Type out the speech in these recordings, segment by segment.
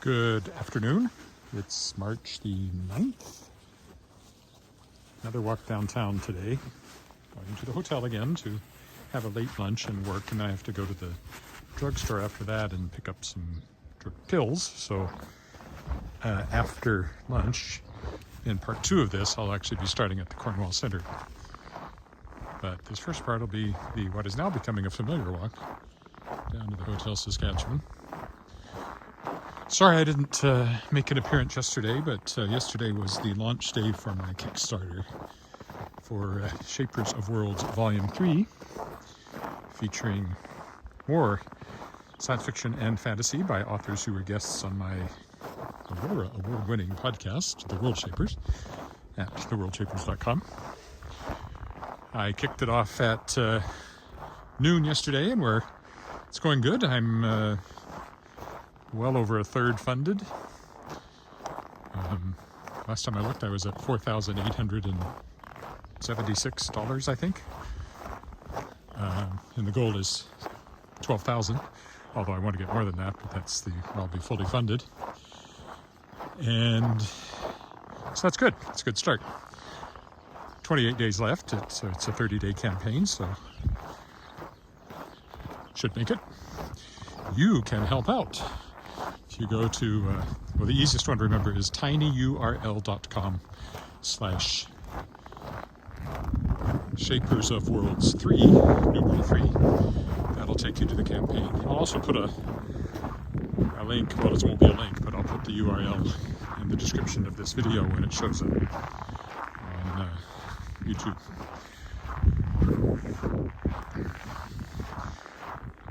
Good afternoon. It's March the 9th. Another walk downtown today. Going to the hotel again to have a late lunch and work, and I have to go to the drugstore after that and pick up some pills. So after lunch, in part 2 of this, I'll actually be starting at the Cornwall Centre. But this first part will be what is now becoming a familiar walk down to the Hotel Saskatchewan. Sorry I didn't make an appearance yesterday, but yesterday was the launch day for my Kickstarter for Shapers of Worlds Volume 3, featuring more science fiction and fantasy by authors who were guests on my award-winning podcast, The World Shapers, at theworldshapers.com. I kicked it off at noon yesterday, and it's going good. I'm well over a third funded. Last time I looked, I was at $4,876, I think. And the goal is $12,000, although I want to get more than that, but I'll be fully funded. And so that's good. It's a good start. 28 days left. It's a 30-day campaign, so should make it. You can help out. If you go to, the easiest one to remember is tinyurl.com/Shapers of Worlds 3, numeral 3. That'll take you to the campaign. I'll also put a link, well, it won't be a link, but I'll put the URL in the description of this video when it shows up on YouTube.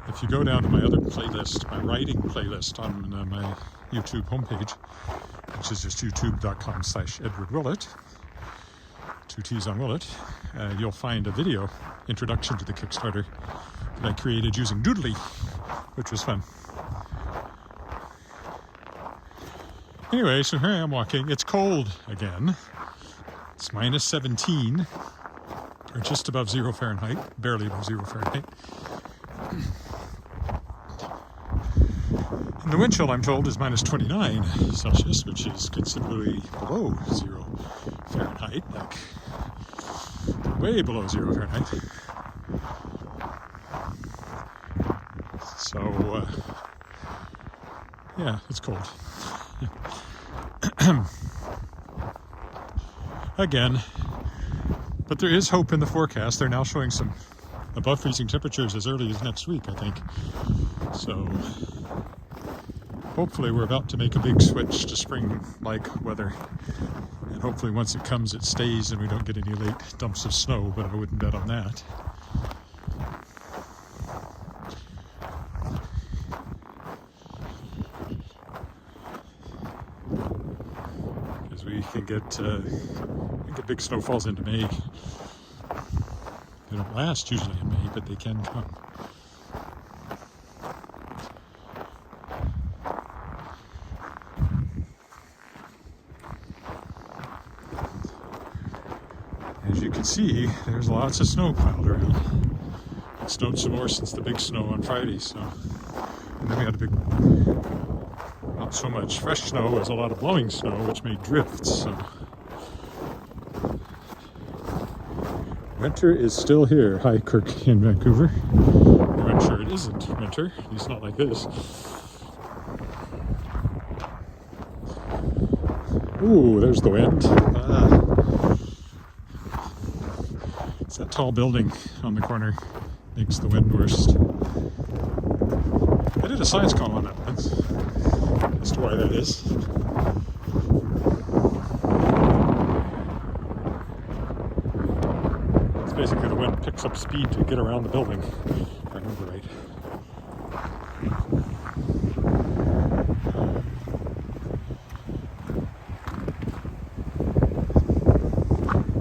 If you go down to my other playlist, my writing playlist on my YouTube homepage, which is just youtube.com/Edward Willett, 2 T's on Willett, you'll find a video introduction to the Kickstarter that I created using Doodly, which was fun. Anyway, so here I am walking. It's cold again. It's minus 17, or just above 0 Fahrenheit, barely above 0 Fahrenheit. And the wind chill, I'm told, is minus 29 Celsius, which is considerably below 0 Fahrenheit, like way below 0 Fahrenheit. So, yeah, it's cold. Again, but there is hope in the forecast. They're now showing some above freezing temperatures as early as next week, I think. So hopefully we're about to make a big switch to spring-like weather. And hopefully once it comes, it stays and we don't get any late dumps of snow, but I wouldn't bet on that. Because we can get big snowfalls into May. They don't last usually in May, but they can come. As you can see, there's lots of snow piled around. It snowed some more since the big snow on Friday, so. And then we had a big, not so much fresh snow as a lot of blowing snow, which made drifts, so. Winter is still here. Hi, Kirk in Vancouver. I'm sure it isn't winter, at least not like this. Ooh, there's the wind. It's that tall building on the corner. Makes the wind worst. I did a science column on that once, as to why that is. Basically, the wind picks up speed to get around the building, if I remember right.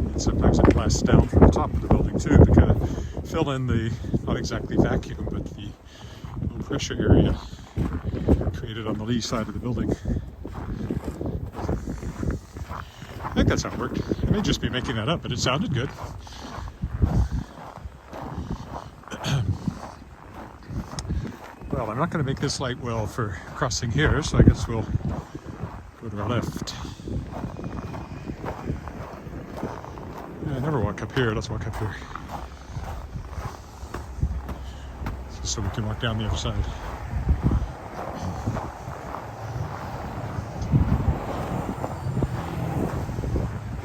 And sometimes it blasts down from the top of the building too, to kind of fill in the, not exactly vacuum, but the low pressure area created on the lee side of the building. I think that's how it worked. I may just be making that up, but it sounded good. Well, I'm not going to make this light well for crossing here, so I guess we'll go to our left. Yeah, I never walk up here. Let's walk up here. So we can walk down the other side.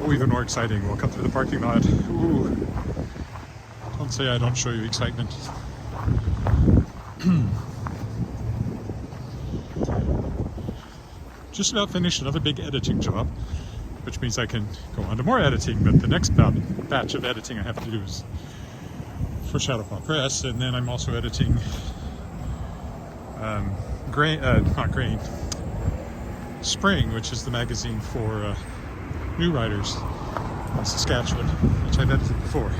Oh, even more exciting. We'll cut through the parking lot. Ooh. Don't say I don't show you excitement. Just about finished another big editing job, which means I can go on to more editing, but the next batch of editing I have to do is for Shadowpaw Press, and then I'm also editing Spring, which is the magazine for new writers in Saskatchewan, which I've edited before.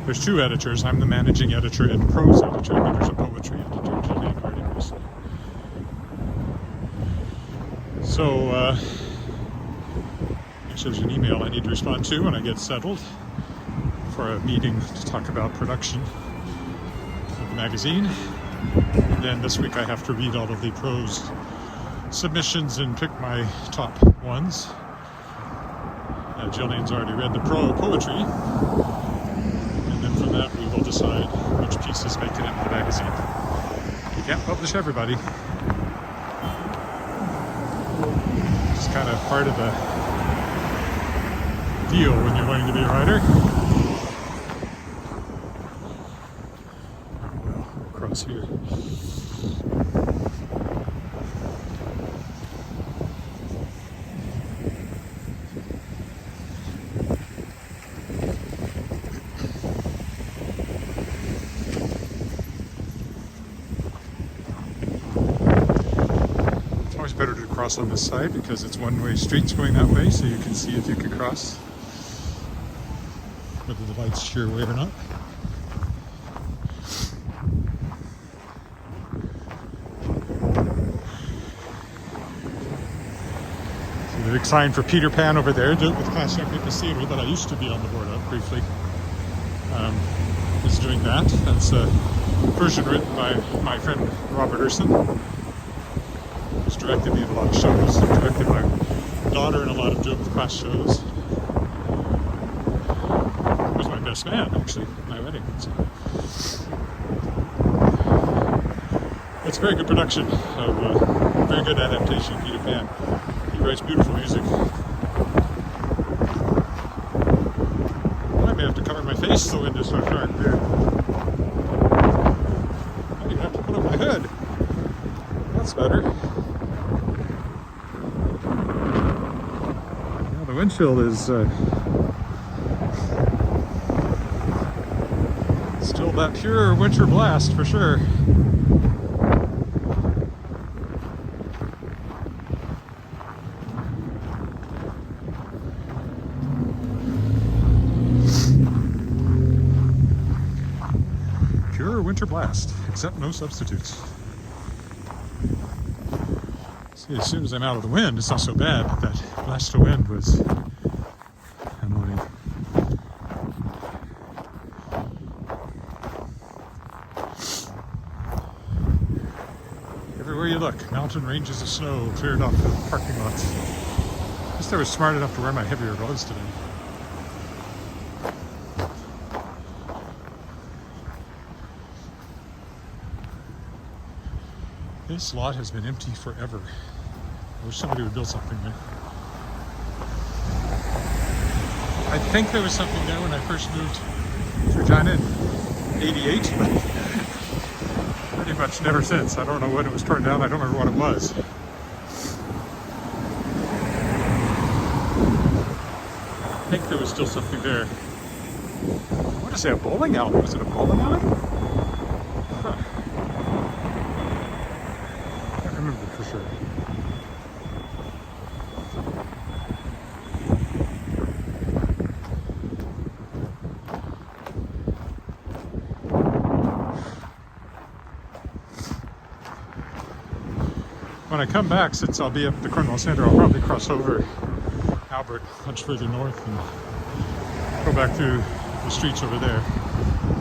There's two editors. I'm the managing editor and prose editor, and there's a poetry editor, Julie Cardigans. So, actually, there's an email I need to respond to when I get settled for a meeting to talk about production of the magazine. And then this week I have to read all of the prose submissions and pick my top ones. Jillian's already read the poetry. From that, we will decide which pieces make it into the magazine. You can't publish everybody. It's kind of part of the deal when you're learning to be a writer. Well, across here. Better to cross on this side because it's one-way streets going that way, so you can see if you can cross, whether the light's your way or not. So the big sign for Peter Pan over there, do it with Class Young Witness Theatre, that I used to be on the board of briefly, is doing that. That's a version written by my friend Robert Urson. Directed me in a lot of shows. Directed my daughter in a lot of Do It With Class shows. He was my best man, actually, at my wedding. So. It's a very good production of a very good adaptation of Peter Pan. He writes beautiful music. I may have to cover my face so in this so dark there. I even have to put up my hood. That's better. The windshield is still that pure winter blast for sure. Pure winter blast, except no substitutes. See, as soon as I'm out of the wind, it's not so bad, but that blast of wind was annoying. Everywhere you look, mountain ranges of snow cleared off the parking lots. At least I was smart enough to wear my heavier gloves today. This lot has been empty forever. I wish somebody would build something there. I think there was something there when I first moved to Regina in '88, but pretty much never since. I don't know when it was torn down. I don't remember what it was. I think there was still something there. I want to say a bowling alley. Was it a bowling alley? Huh. I can't remember for sure. when I come back, since I'll be up at the Cornwall Centre, I'll probably cross over Albert much further north and go back through the streets over there.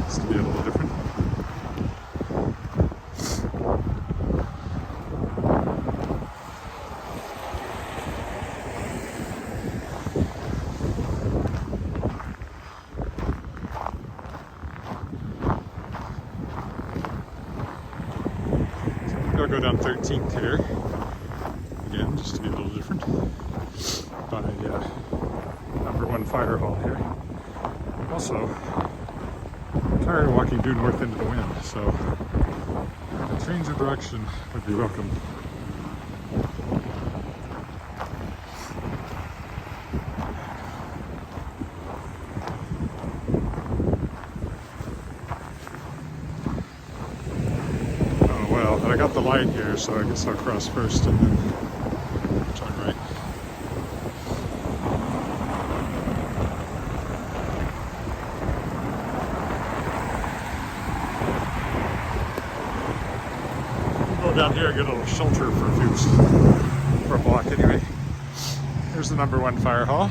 It's to be a little different. I'll go down 13th here, again, just to be a little different, by number 1 fire hall here. Also, I'm tired of walking due north into the wind, so a change of direction would be welcome. But I got the light here, so I guess I'll cross first and then turn right. We'll go down here and get a little shelter for a block anyway. Here's the number 1 fire hall.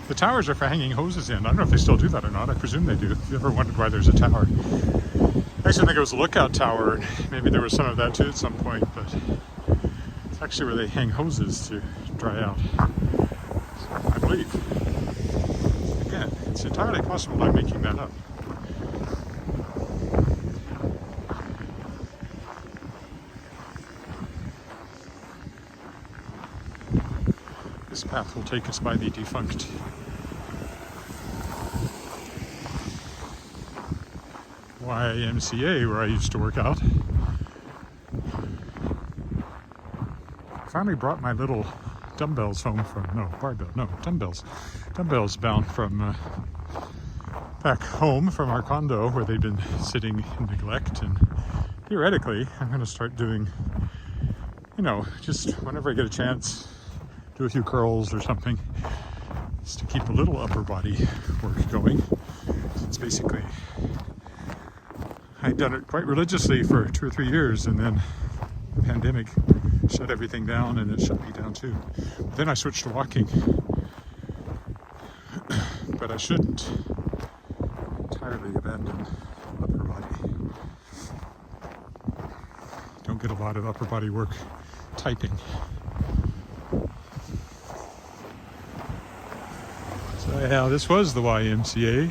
The towers are for hanging hoses in. I don't know if they still do that or not. I presume they do. If you ever wondered why there's a tower. I actually think it was a lookout tower, and maybe there was some of that too at some point, but it's actually where they hang hoses to dry out, I believe. Again, it's entirely possible I'm making that up. This path will take us by the defunct YMCA where I used to work out. I finally brought my little dumbbells home from, dumbbells bound from back home from our condo where they've been sitting in neglect, and theoretically I'm going to start doing, just whenever I get a chance, do a few curls or something, just to keep a little upper body work going. It's basically, I'd done it quite religiously for 2 or 3 years, and then the pandemic shut everything down, and it shut me down too. Then I switched to walking, but I shouldn't entirely abandon upper body. Don't get a lot of upper body work typing. So yeah, this was the YMCA.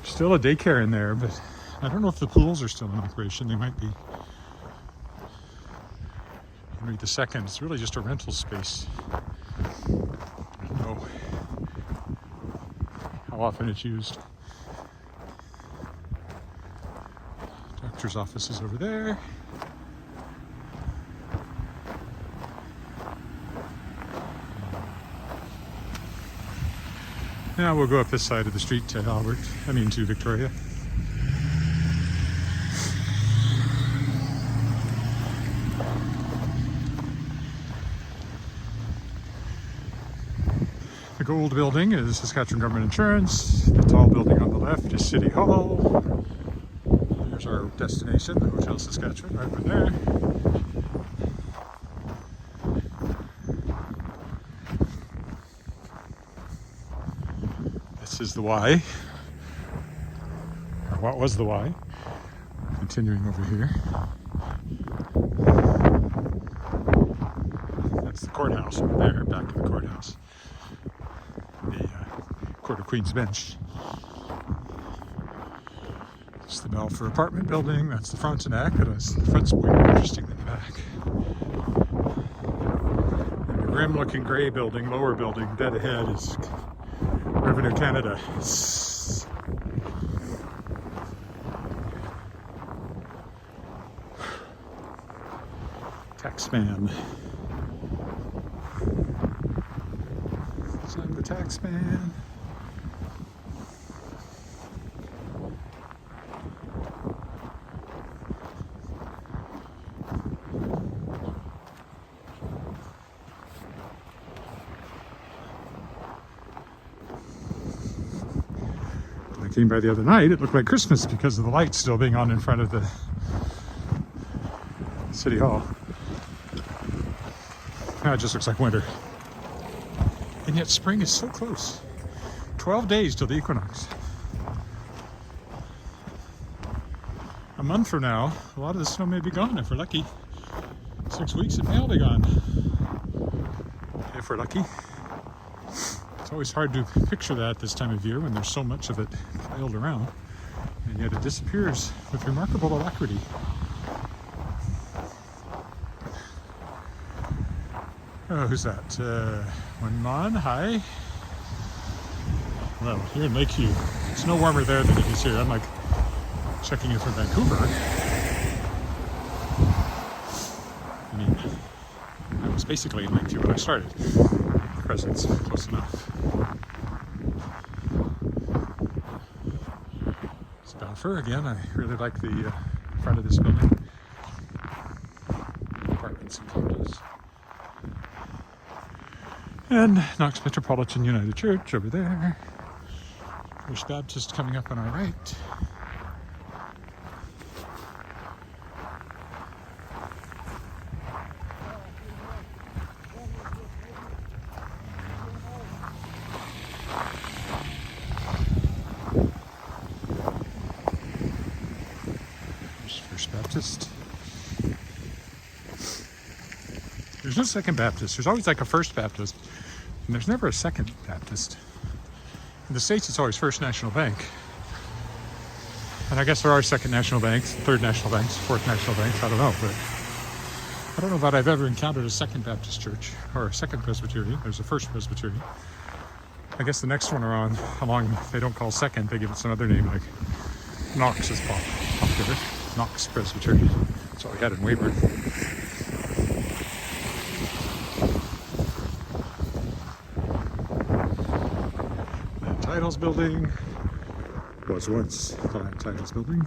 Still a daycare in there, but I don't know if the pools are still in operation. They might be. Henry II. It's really just a rental space. I don't know how often it's used. Doctor's office is over there. Now we'll go up this side of the street to to Victoria. The gold building is Saskatchewan Government Insurance. The tall building on the left is City Hall. There's our destination, the Hotel Saskatchewan, right over there. This is the Y, or what was the Y. Continuing over here. That's the courthouse over there, back in the courthouse. The Court of Queen's Bench. It's the Balfour apartment building. That's the Frontenac. The front's way more interesting than the back. And the grim-looking gray building, lower building, dead ahead, is Revenue Canada. Taxman. So I'm the taxman. came by the other night, it looked like Christmas because of the lights still being on in front of the City Hall. Now it just looks like winter. And yet spring is so close. 12 days till the equinox. A month from now, a lot of the snow may be gone if we're lucky. 6 weeks, it may all be gone. If we're lucky. It's always hard to picture that this time of year when there's so much of it piled around. And yet it disappears with remarkable alacrity. Oh, who's that? One Mon, hi. Well, here in Lakeview, it's no warmer there than it is here. I'm like checking in from Vancouver. I mean, I was basically in Lakeview when I started. Presence close enough. It's Balfour again. I really like the front of this building. Apartments and condos. And Knox Metropolitan United Church over there. First Baptist coming up on our right. There's First Baptist. There's no Second Baptist. There's always like a First Baptist. And there's never a Second Baptist. In the States, it's always First National Bank. And I guess there are Second National Banks, Third National Banks, Fourth National Banks, I don't know. But I don't know that I've ever encountered a Second Baptist Church or a Second Presbyterian. There's a First Presbyterian. I guess the next one along, they don't call Second, they give it some other name, like Knox is popular. Knox Presbyterian. That's what we had in Weyburn. Titles building was once the Titles building.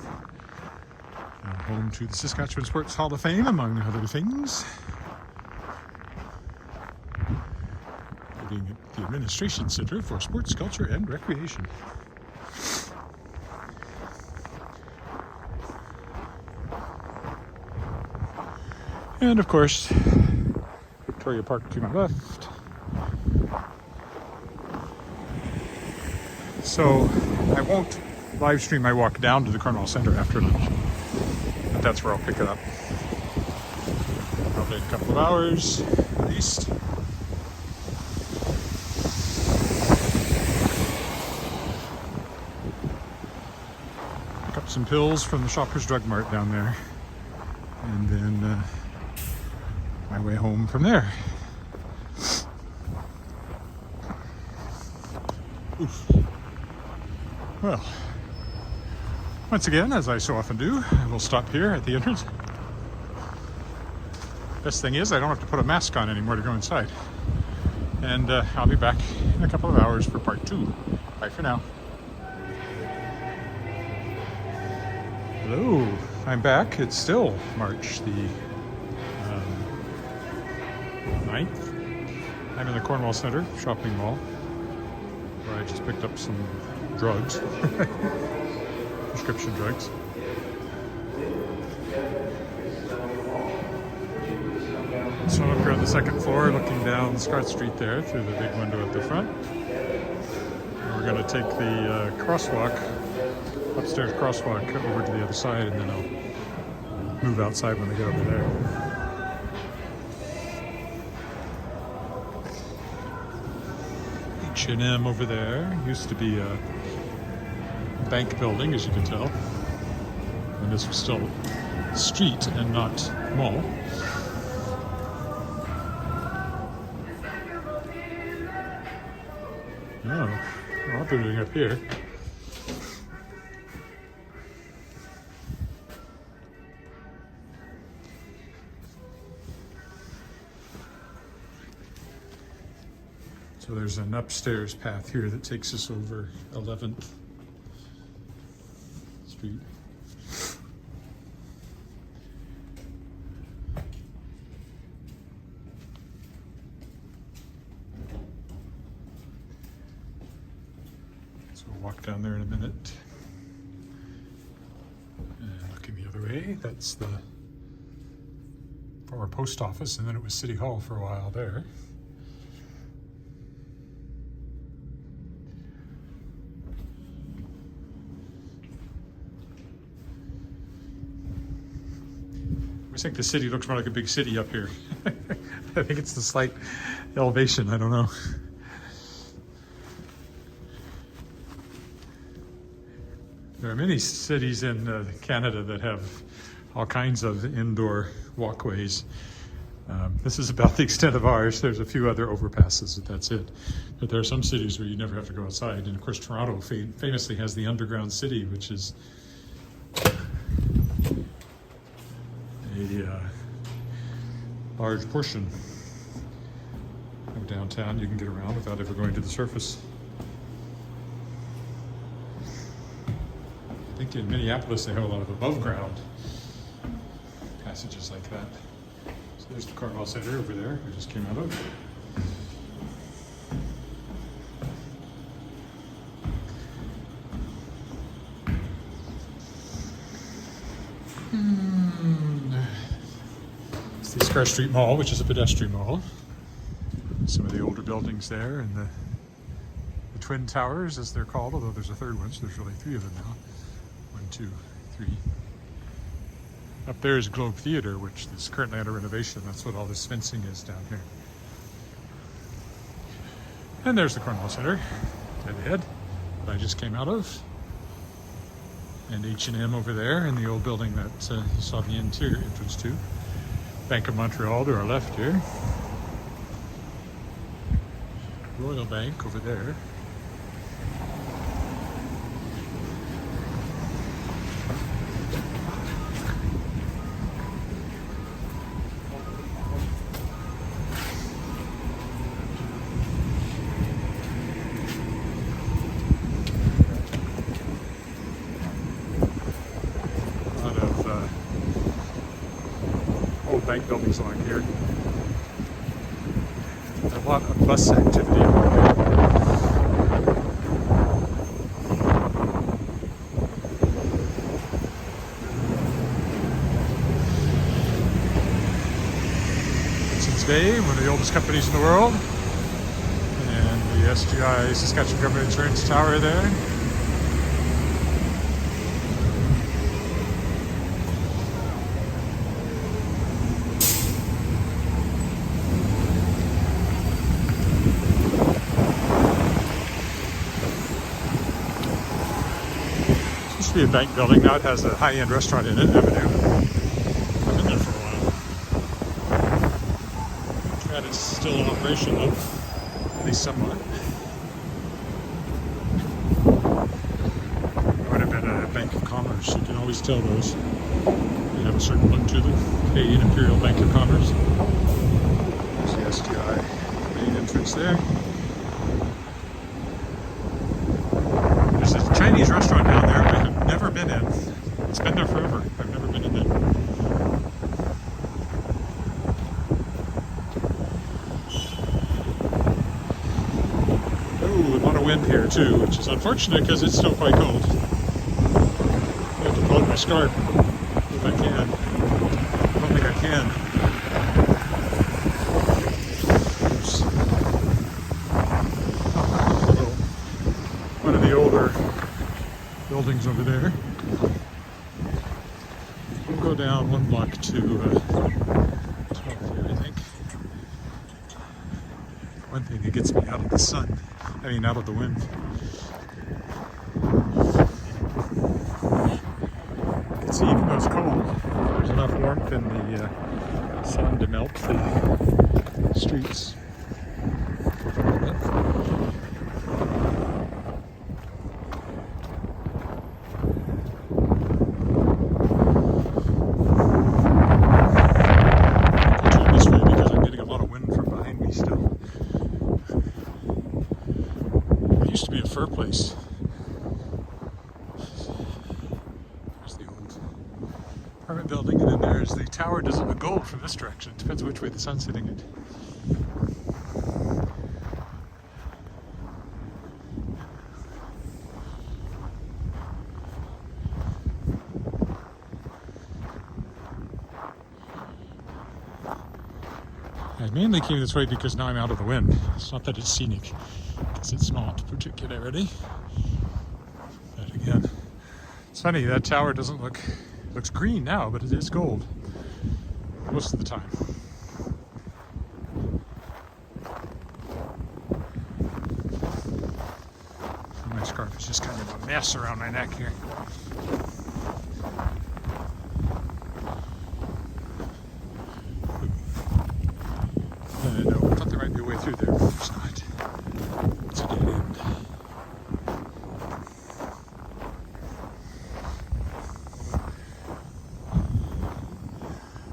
Now home to the Saskatchewan Sports Hall of Fame, among other things. Being at the Administration Center for Sports, Culture, and Recreation. And of course, Victoria Park to my left. So I won't live stream my walk down to the Cornwall Centre after lunch, but that's where I'll pick it up. Probably in a couple of hours at least. Pick up some pills from the Shoppers Drug Mart down there, and then my way home from there. Oof. Well, once again, as I so often do, I will stop here at the entrance. Best thing is I don't have to put a mask on anymore to go inside. And I'll be back in a couple of hours for part 2. Bye for now. Hello, I'm back. It's still March the 9th. I'm in the Cornwall Centre shopping mall, where I just picked up some drugs, prescription drugs. So I'm up here on the second floor looking down Scott Street there through the big window at the front. And we're going to take the crosswalk, upstairs crosswalk, over to the other side, and then I'll move outside when I get over there. H&M over there used to be a bank building, as you can tell, when this was still street and not mall. Oh, what they're doing up here. So there's an upstairs path here that takes us over 11th Street. So we'll walk down there in a minute. And looking the other way, that's the former post office, and then it was City Hall for a while there. I think the city looks more like a big city up here. I think it's the slight elevation, I don't know. There are many cities in Canada that have all kinds of indoor walkways. This is about the extent of ours. There's a few other overpasses, but that's it. But there are some cities where you never have to go outside. And of course, Toronto famously has the underground city, which is a large portion of downtown. You can get around without ever going to the surface. I think in Minneapolis they have a lot of above ground passages like that. So there's the Carmel Center over there we just came out of. It's the Square Street Mall, which is a pedestrian mall. Some of the older buildings there, and the Twin Towers, as they're called, although there's a third one, so there's really three of them now. 1, 2, 3. Up there is Globe Theatre, which is currently under renovation. That's what all this fencing is down here. And there's the Cornwall Center, dead ahead, that I just came out of. And H&M over there, in the old building that you saw the interior entrance to. Bank of Montreal to our left here. Royal Bank over there. Bank buildings along here. A lot of bus activity along here. Hudson's Bay, one of the oldest companies in the world, and the SGI, Saskatchewan Government Insurance Tower there. Used to be a bank building, now it has a high-end restaurant in it, Avenue. I've been there for a while. Glad it's still in operation though, at least somewhat. It would have been a Bank of Commerce, you can always tell those. They have a certain look to them. Canadian Imperial Bank of Commerce. There's the SGI main entrance there. There's a Chinese restaurant down there I have never been in. It's been there forever. I've never been in it. Ooh, a lot of wind here too, which is unfortunate because it's still quite cold. I have to pull out my scarf if I can. I don't think I can. One of the older buildings over there. We'll go down one block to 12 here, I think. One thing that gets me out of the sun, out of the wind. You can see even though it's cold, there's enough warmth in the sun to melt the streets. Fur place. There's the old apartment building, and then there's the tower. Doesn't look gold from this direction. It depends which way the sun's hitting it. I mainly came this way because now I'm out of the wind. It's not that it's scenic, because it's not particularly. But again, it's funny, that tower doesn't looks green now, but it is gold most of the time. My scarf is just kind of a mess around my neck here. No, I thought there might be a way through there, but there's not. It's a dead end.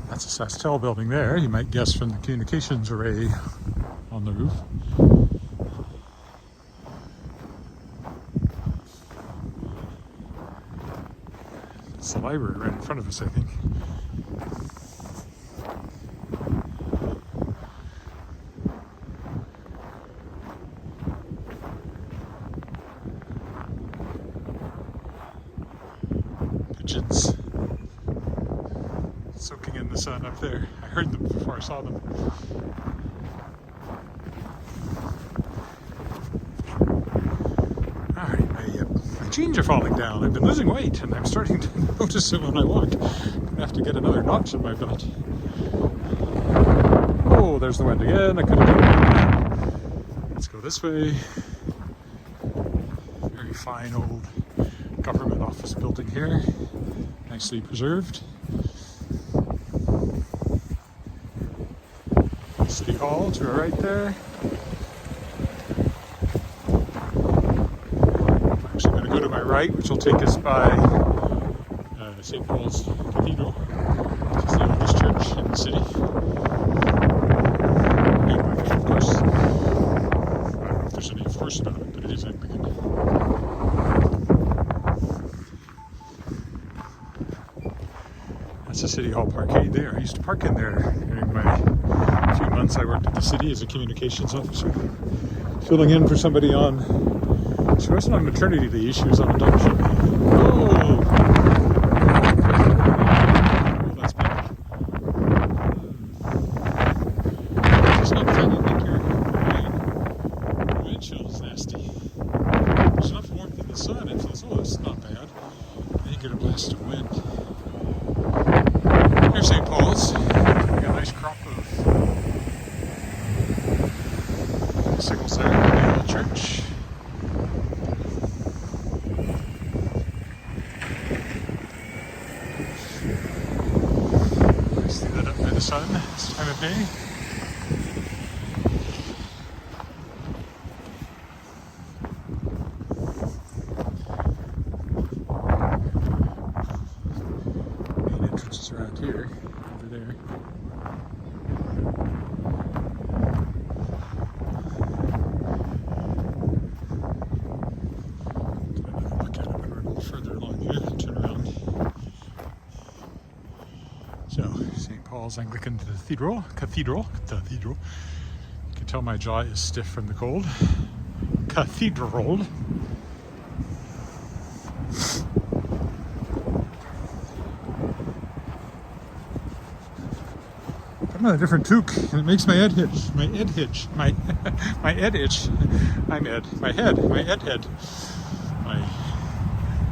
That's a Sastel building there, you might guess from the communications array on the roof. It's the library right in front of us, I think. Pigeons soaking in the sun up there. I heard them before I saw them. Alright, my jeans are falling down. I've been losing weight and I'm starting to notice it when I walk. I'm gonna have to get another notch in my belt. Oh, there's the wind again. I could have done that. Let's go this way. Very fine old government office building here. Nicely preserved. City Hall to our right there. I'm actually going to go to my right, which will take us by St. Paul's Cathedral, which is the oldest church in the city. Anglican, of course. I don't know if there's any of course about it, but it is Anglican. That's the City Hall parkade there. I used to park in there during my few months I worked at the city as a communications officer, filling in for somebody on. She wasn't on maternity leave, she was on adoption. Oh! Oh, that's bad. It's not fun in winter. The wind chill is nasty. There's enough warmth in the sun, it feels, oh, it's not bad. Then you get a blast of wind. Here's St. Paul's. We got a nice crop of sickles there in the old church. Nicely lit up by the sun this time of day. Main entrance is around here, over there. Further along here, turn around. So, St. Paul's Anglican Cathedral. You can tell my jaw is stiff from the cold. Cathedral. I'm on a different toque, and it makes my head itch. My head itch. I'm Ed. My head head.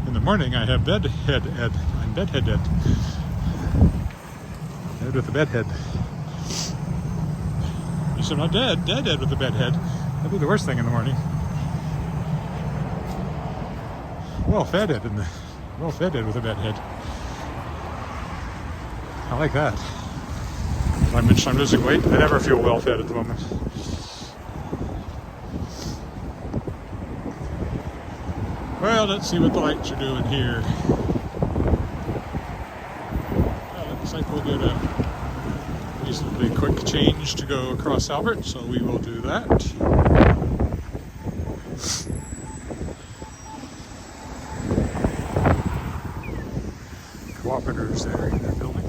In the morning I have bedhead Ed. I'm bedhead Ed. Ed with a bedhead. You said I'm dead Ed with a bedhead. That'd be the worst thing in the morning. Well fed Ed with a bedhead. I like that. I mentioned I'm losing weight. I never feel well fed at the moment. Well, let's see what the lights are doing here. Well, looks like we'll get a reasonably quick change to go across Albert, so we will do that. Cooperators there in that building.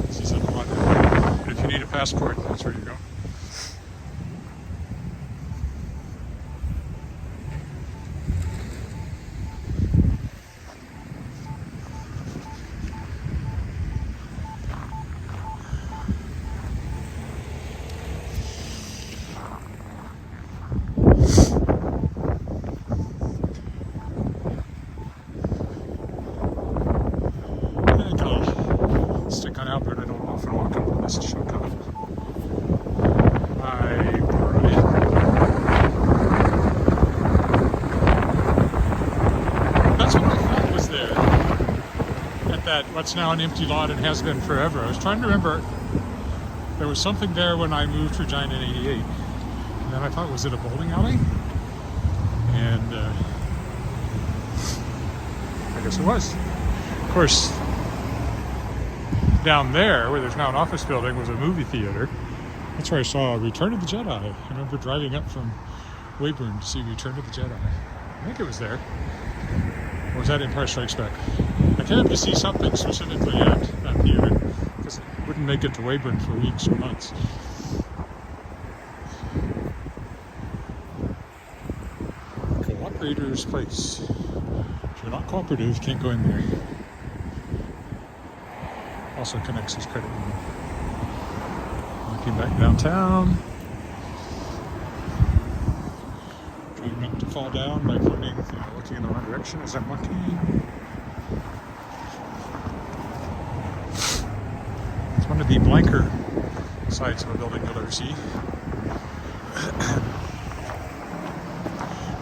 This is a lot. And if you need a passport, that's where you go. that what's now an empty lot and has been forever. I was trying to remember, there was something there when I moved to Regina in '88. And then I thought, was it a bowling alley? And I guess it was. Of course, down there, where there's now an office building, was a movie theater. That's where I saw Return of the Jedi. I remember driving up from Weyburn to see Return of the Jedi. I think it was there. Or was that Empire Strikes Back? I came to see something specifically at that theater, because it wouldn't make it to Weyburn for weeks or months. Cooperator's Place. If you're not cooperative, you can't go in there. Also connects his credit union. Walking back downtown. Trying not to fall down by pointing, looking in the wrong direction as I'm walking. It's one of the blanker sides of a building you'll ever see.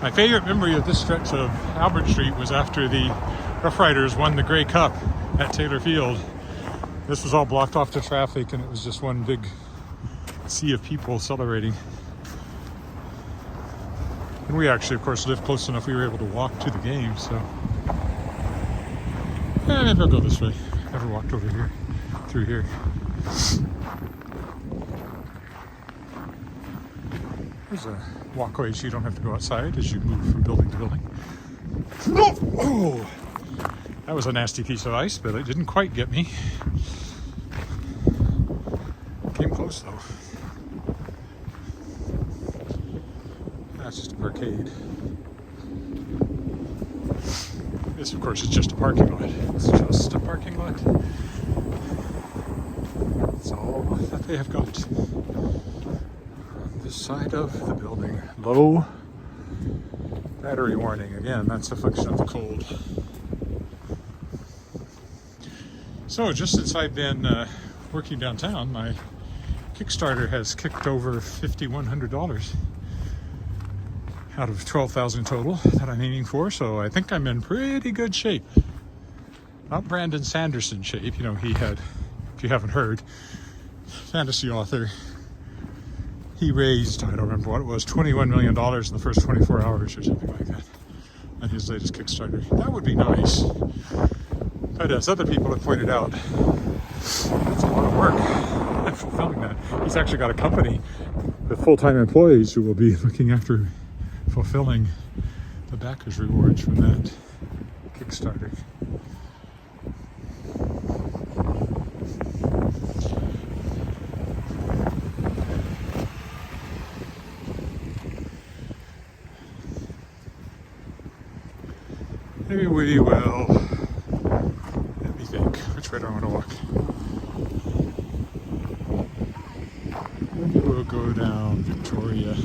My favorite memory of this stretch of Albert Street was after the Rough Riders won the Grey Cup at Taylor Field. This was all blocked off to traffic, and it was just one big sea of people celebrating. And we actually, of course, lived close enough we were able to walk to the game, so... maybe I'll go this way. Never walked over here, through here. There's a walkway so you don't have to go outside as you move from building to building. Oh! That was a nasty piece of ice, but it didn't quite get me. Came close though. That's just a arcade. This, of course, is just a parking lot. It's just a parking lot. That's all that they have got on this side of the building. Low battery warning. Again, that's a function of the cold. So, just since I've been working downtown, my Kickstarter has kicked over $5,100 out of 12,000 total that I'm aiming for, so I think I'm in pretty good shape. Not Brandon Sanderson shape, he had, if you haven't heard, fantasy author. He raised, I don't remember what it was, $21 million in the first 24 hours or something like that on his latest Kickstarter. That would be nice. But as other people have pointed out, that's a lot of work fulfilling that. He's actually got a company with full-time employees who will be looking after fulfilling the backers' rewards from that Kickstarter. Maybe we will, let me think, which way do I want to walk? Maybe we'll go down Victoria.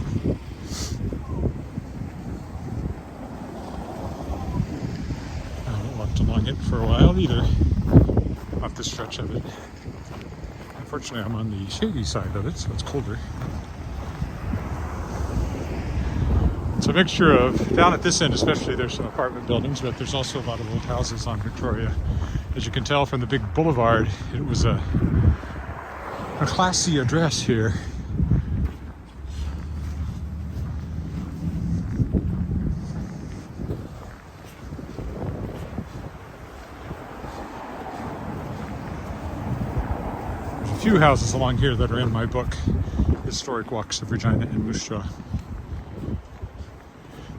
I haven't walked along it for a while either, off this stretch of it. Unfortunately, I'm on the shady side of it, so it's colder. It's a mixture of, down at this end especially, there's some apartment buildings, but there's also a lot of old houses on Victoria. As you can tell from the big boulevard, it was a classy address here. There's a few houses along here that are in my book, Historic Walks of Regina and Moose Jaw.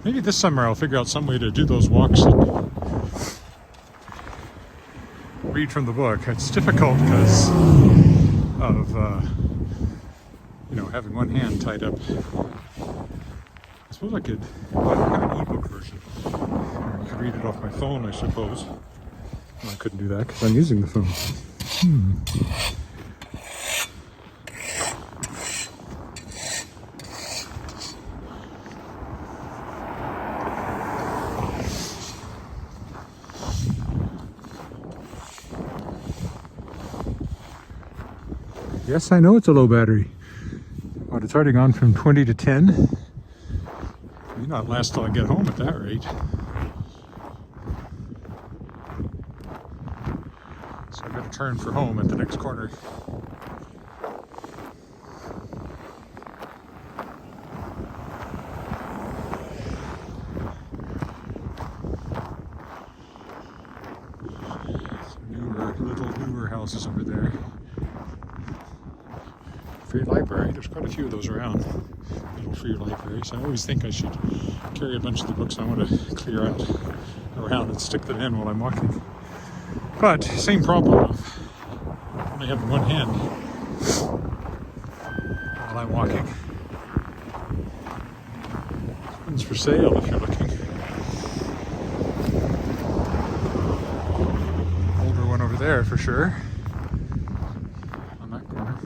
Maybe this summer I'll figure out some way to do those walks and read from the book. It's difficult because of, having one hand tied up. I suppose I could, I have an ebook version. I could read it off my phone, I suppose. Well, I couldn't do that because I'm using the phone. Yes, I know it's a low battery. But it's already gone from 20 to 10. May not last till I get home at that rate. So I've got to turn for home at the next corner. Some newer houses over there. Free library. There's quite a few of those around. Little free libraries. I always think I should carry a bunch of the books I want to clear out around and stick them in while I'm walking. But same problem of only having one hand while I'm walking. One's for sale if you're looking. Older one over there for sure. On that corner.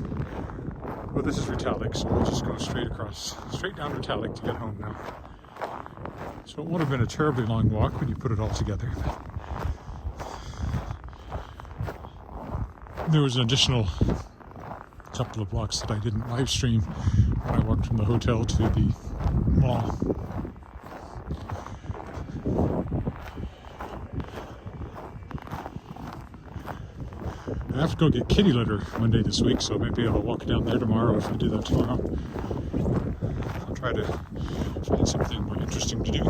Well, this is Retallick, so we'll just go straight down Retallick to get home now. So it won't have been a terribly long walk when you put it all together. There was an additional couple of blocks that I didn't live stream when I walked from the hotel to the mall. I have to go get kitty litter one day this week, so maybe I'll walk down there tomorrow if I do that tomorrow. I'll try to find something more interesting to do.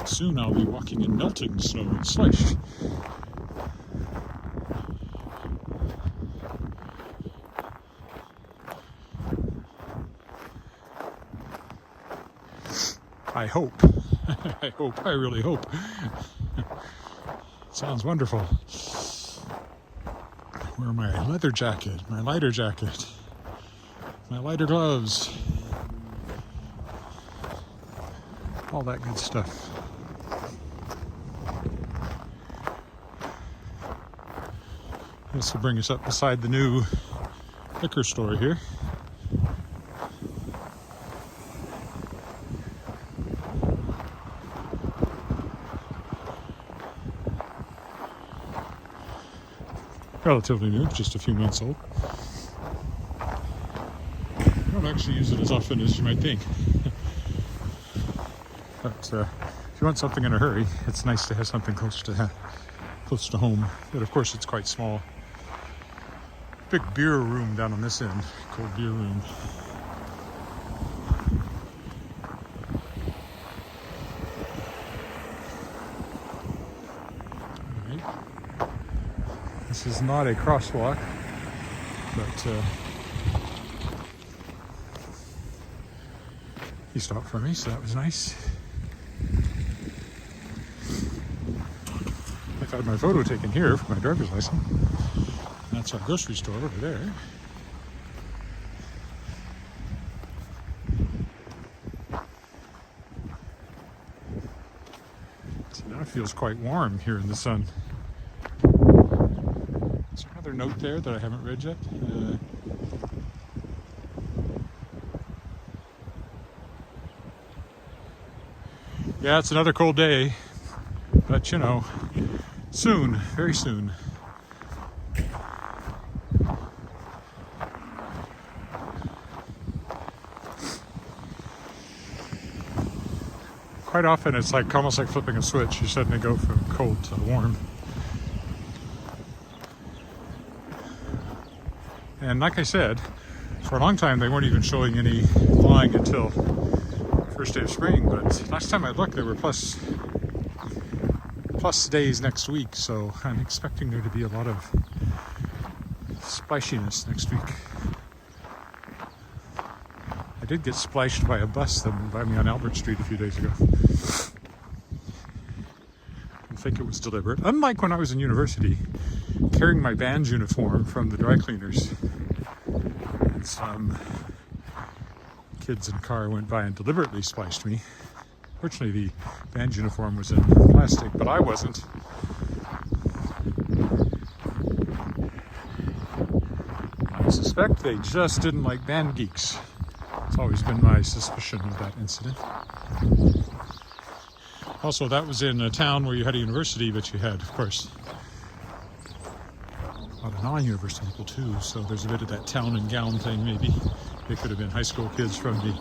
Soon I'll be walking in melting snow and slush. I hope. I really hope. Sounds wonderful. Wear my leather jacket, my lighter jacket, my lighter gloves, all that good stuff. This will bring us up beside the new liquor store here. Relatively new, just a few months old. I don't actually use it as often as you might think. But if you want something in a hurry, it's nice to have something close to home. But of course, it's quite small. Big beer room down on this end, cold beer room. This is not a crosswalk, but he stopped for me, so that was nice. I've had my photo taken here for my driver's license. That's our grocery store over there. So now it feels quite warm here in the sun. Is there another note there that I haven't read yet? Yeah, it's another cold day, but you know, soon, very soon. Quite often it's like almost like flipping a switch. You suddenly go from cold to warm. And like I said, for a long time they weren't even showing any flying until first day of spring, but last time I looked there were plus days next week, so I'm expecting there to be a lot of splashiness next week. I did get splashed by a bus that went by me on Albert Street a few days ago. I think it was deliberate. Unlike when I was in university, carrying my band's uniform from the dry cleaners, and some kids in a car went by and deliberately splashed me. Fortunately, the band uniform was in plastic, but I wasn't. I suspect they just didn't like band geeks. It's always been my suspicion of that incident. Also, that was in a town where you had a university, but you had, of course, a lot of non-university people too, so there's a bit of that town and gown thing maybe. They could have been high school kids from the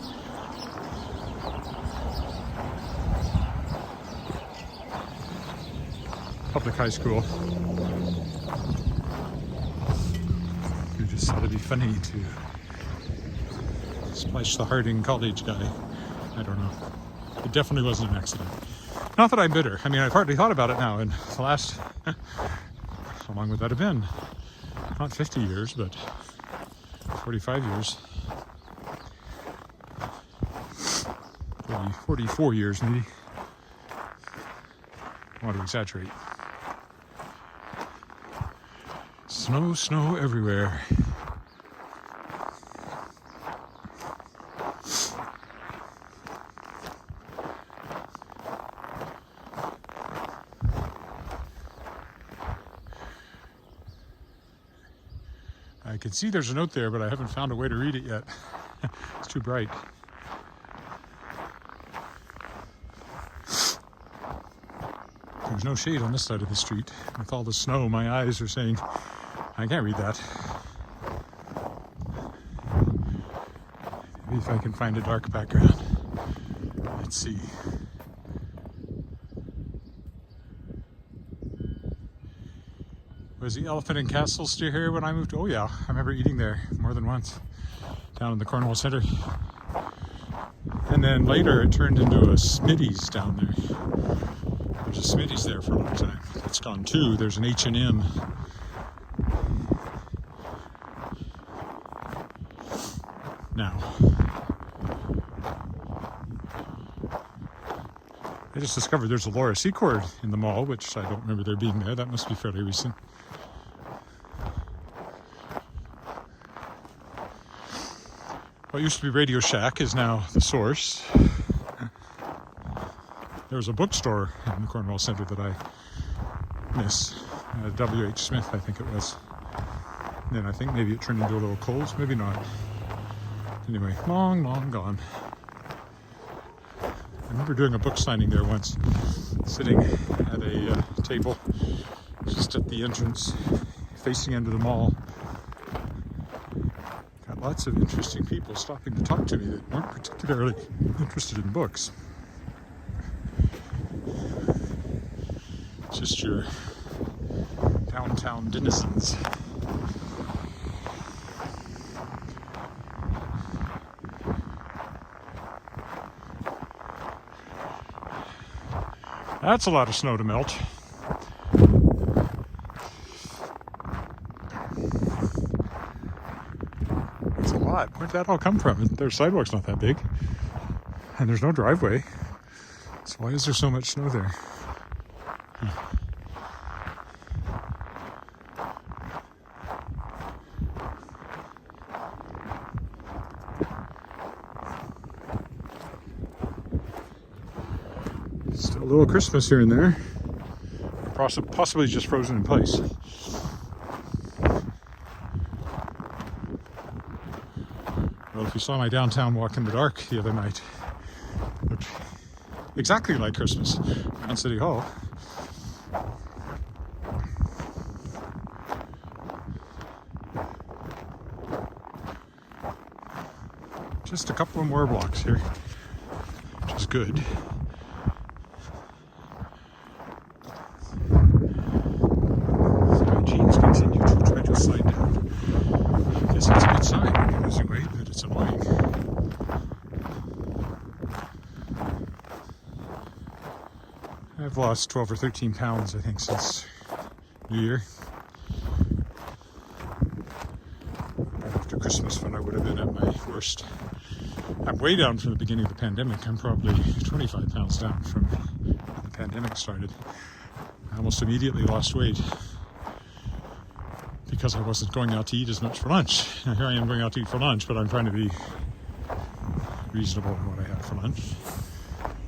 public high school who just thought it'd be funny to splash the Harding College guy. I don't know. It definitely wasn't an accident. Not that I'm bitter. I mean, I've hardly thought about it now in the last, how long would that have been? Not 50 years, but 45 years. 44 years maybe. I want to exaggerate. Snow, snow everywhere. I can see there's a note there, but I haven't found a way to read it yet. It's too bright. There's no shade on this side of the street. With all the snow, my eyes are saying, I can't read that. Maybe if I can find a dark background. Let's see. Was the Elephant and Castle still here when I moved? Oh yeah, I remember eating there more than once. Down in the Cornwall Centre. And then later it turned into a Smitty's down there. There's a Smitty's there for a long time. It's gone too. There's an H&M. Now, I just discovered there's a Laura Secord in the mall, which I don't remember there being there. That must be fairly recent. What used to be Radio Shack is now The Source. There was a bookstore in the Cornwall Centre that I miss. W.H. Smith, I think it was. And then I think maybe it turned into a little Coles, maybe not. Anyway, long, long gone. I remember doing a book signing there once, sitting at a table just at the entrance, facing into the mall. Got lots of interesting people stopping to talk to me that weren't particularly interested in books. Just your downtown denizens. That's a lot of snow to melt. It's a lot. Where'd that all come from? Their sidewalk's not that big. And there's no driveway. So why is there so much snow there? Still a little Christmas here and there. Possibly just frozen in place. Well, if you saw my downtown walk in the dark the other night, it looked exactly like Christmas on City Hall. Just a couple of more blocks here, which is good. My jeans continue to try to slide down. I guess that's a good sign when you're losing weight, that it's annoying. I've lost 12 or 13 pounds, I think, since New Year. Right after Christmas, when I would have been at my worst. I'm way down from the beginning of the pandemic. I'm probably 25 pounds down from when the pandemic started. I almost immediately lost weight because I wasn't going out to eat as much for lunch. Now here I am going out to eat for lunch, but I'm trying to be reasonable in what I have for lunch.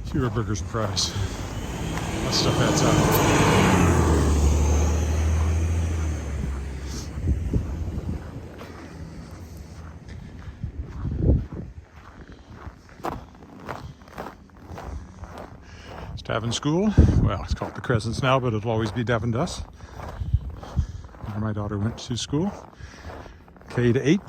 Fewer burgers and fries. That stuff adds up. Davin School, well, it's called the Crescents now, but it'll always be Davin Dus. where my daughter went to school, K to 8.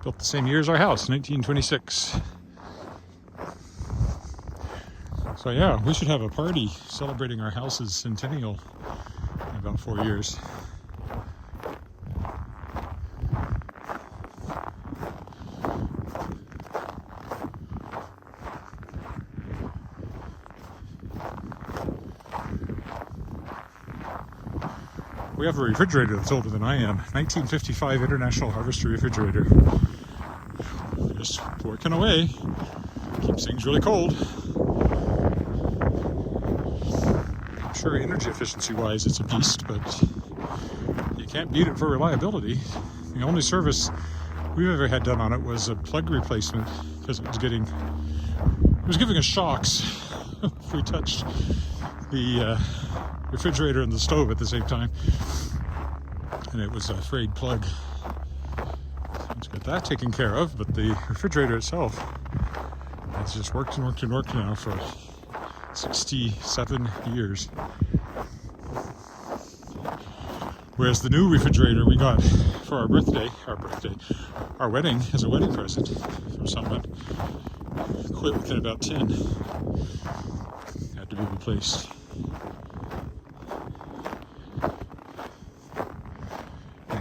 Built the same year as our house, 1926. So yeah, we should have a party celebrating our house's centennial in about 4 years. We have a refrigerator that's older than I am. 1955 International Harvester refrigerator. Just working away. Keeps things really cold. I'm sure energy efficiency wise it's a beast, but you can't beat it for reliability. The only service we've ever had done on it was a plug replacement because it was giving us shocks if we touched the refrigerator and the stove at the same time, and it was a frayed plug. Let's get that taken care of, but the refrigerator itself has just worked and worked and worked now for 67 years. Whereas the new refrigerator we got for our wedding, as a wedding present from someone, quit within about 10. Had to be replaced.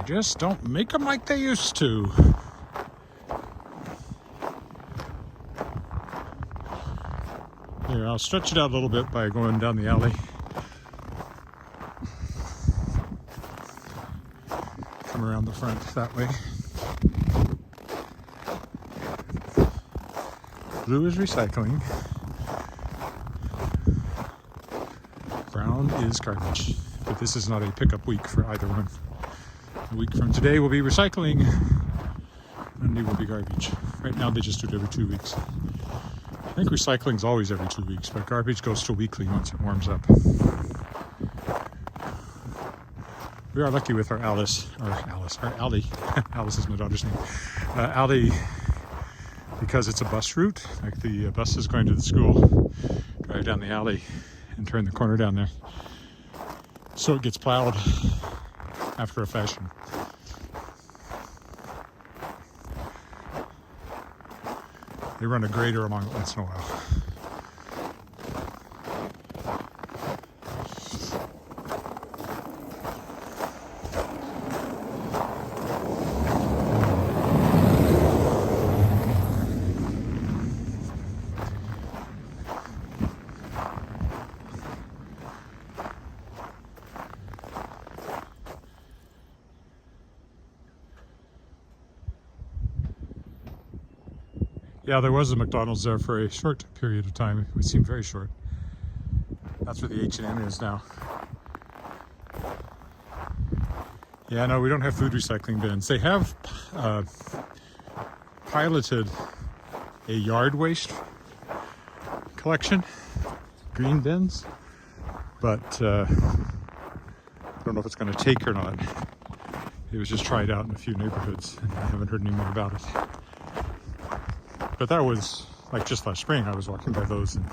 Just don't make them like they used to. Here, I'll stretch it out a little bit by going down the alley. Come around the front that way. Blue is recycling. Brown is garbage. But this is not a pickup week for either one. A week from today will be recycling. Monday will be garbage. Right now they just do it every 2 weeks. I think recycling's always every 2 weeks, but garbage goes to weekly once it warms up. We are lucky with our alley. Alice is my daughter's name. Alley, because it's a bus route. Like the bus is going to the school, drive down the alley and turn the corner down there. So it gets plowed after a fashion. They run a grader along it once in a while. Yeah, there was a McDonald's there for a short period of time. It seemed very short. That's where the H&M is now. Yeah, no, we don't have food recycling bins. They have piloted a yard waste collection, green bins, but I don't know if it's going to take or not. It was just tried out in a few neighborhoods, and I haven't heard any more about it. But that was like just last spring. I was walking by those in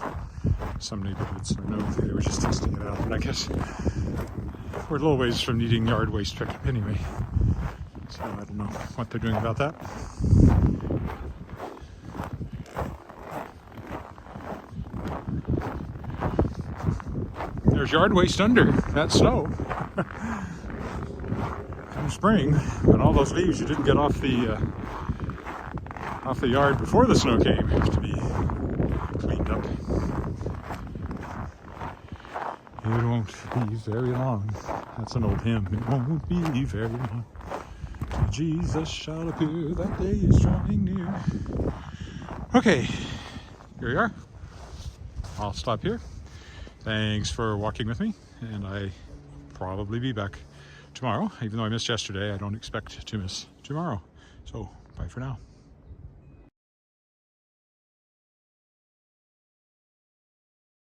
some neighborhoods. So I know they were just testing it out. And I guess we're a little ways from needing yard waste pickup anyway. So I don't know what they're doing about that. There's yard waste under that snow. In spring, and all those leaves you didn't get off the yard before the snow came have to be cleaned up. It won't be very long. That's an old hymn. It won't be very long. Jesus shall appear, that day is drawing near. Okay, here we are. I'll stop here. Thanks for walking with me, and I probably be back tomorrow. Even though I missed yesterday, I don't expect to miss tomorrow. So, bye for now.